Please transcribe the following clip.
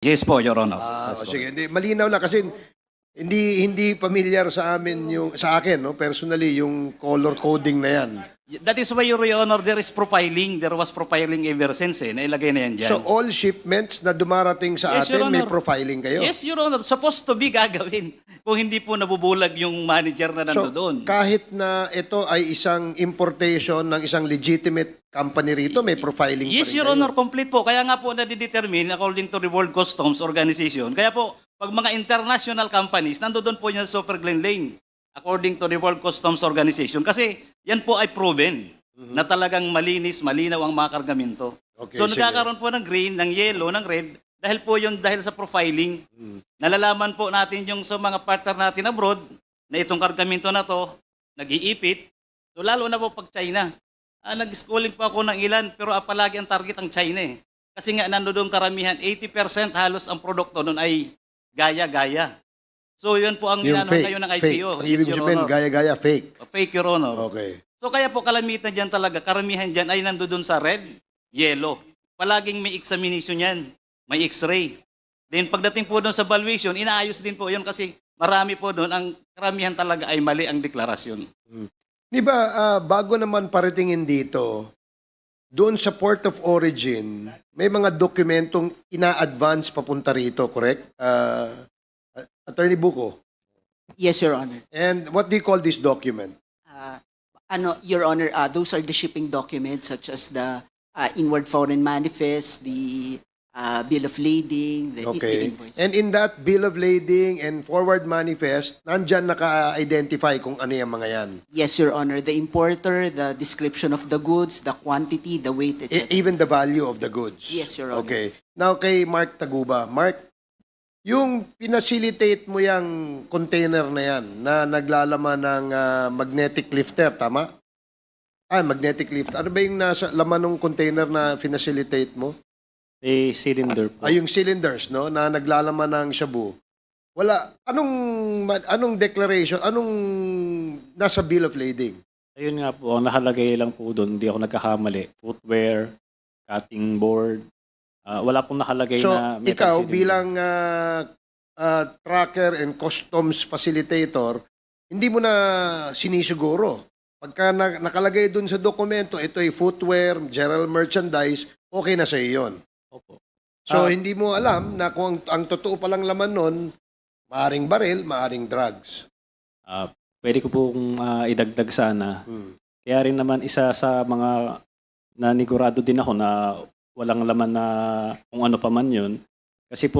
Yes po, Your Honor. Sige, hindi, malinaw na kasi hindi familiar sa amin sa akin, no, personally, yung color coding na yan. That is why, Your Honor, there is profiling. There was profiling ever since. Nailagay na yan dyan. So all shipments na dumarating sa Yes, Your atin, may Honor. profiling kayo? Yes, Your Honor. Supposed to be gagawin. Kung hindi po nabubulag yung manager na So nandoon. kahit na ito ay isang importation ng isang legitimate company rito, may profiling Yes, pa rin Your kayo? Honor, complete po. Kaya nga po nadidetermine according to the World Customs Organization. Kaya po, pag mga international companies, nandoon po yung Super Glen Lane according to the World Customs Organization. Kasi yan po ay proven na talagang malinis, malinaw ang mga kargamento. Okay, So sige. nagkakaroon po ng green, ng yellow, ng red, dahil sa profiling. Nalalaman po natin yung sa mga partner natin abroad na itong kargamento na to, nag-iipit. So lalo na po pag China. Nag-schooling po ako ng ilan, pero palagi ang target ang China eh. Kasi nga nandoon karamihan, 80% halos ang produkto doon ay gaya-gaya. So yun po ang Yung inano fake, ngayon ng fake. IPO. Ang Yes, ibig Your sabihin, Honor. gaya-gaya, fake. Fake, Your Honor. Okay. So kaya po kalamitan dyan talaga, karamihan dyan ay nandoon sa red, yellow. Palaging may examination yan, may x-ray. Then pagdating po doon sa valuation, inaayos din po yun kasi marami po doon, ang karamihan talaga ay mali ang deklarasyon. Di ba, bago naman paratingin dito, doon sa port of origin, may mga dokumentong ina-advance papunta rito, correct? Attorney Buko. Yes, Your Honor. And what do you call this document? Your Honor, those are the shipping documents such as the inward foreign manifest, the bill of lading, the Okay. invoice. And in that bill of lading and forward manifest, nandyan naka-identify kung ano yung mga yan. Yes, Your Honor. The importer, the description of the goods, the quantity, the weight, etc. Even the value of the goods. Yes, Your Honor. Okay. Now kay Mark Taguba. Mark, yung pinacilitate mo yung container na yan na naglalaman ng magnetic lifter, tama? Magnetic lifter. Ano ba yung nasa laman ng container na pinacilitate mo? Cylinder po. Yung cylinders, no, na naglalaman ng shabu. Wala. Anong declaration? Anong nasa bill of lading? Ayun nga po, ang nakalagay lang po doon, hindi ako nagkakamali. Footwear, cutting board. Wala pong nakalagay So, na metal ikaw cylinder. bilang tracker and customs facilitator, hindi mo na sinisiguro. Pagka nakalagay dun sa dokumento, ito ay footwear, general merchandise, okay na sa iyo yun. Opo. So, hindi mo alam na kung ang totoo palang laman nun, maaring baril, maaring drugs. Pwede ko pong idagdag sana. Kaya rin naman isa sa mga nanigurado din ako na walang laman na kung ano pa man yun. Kasi po,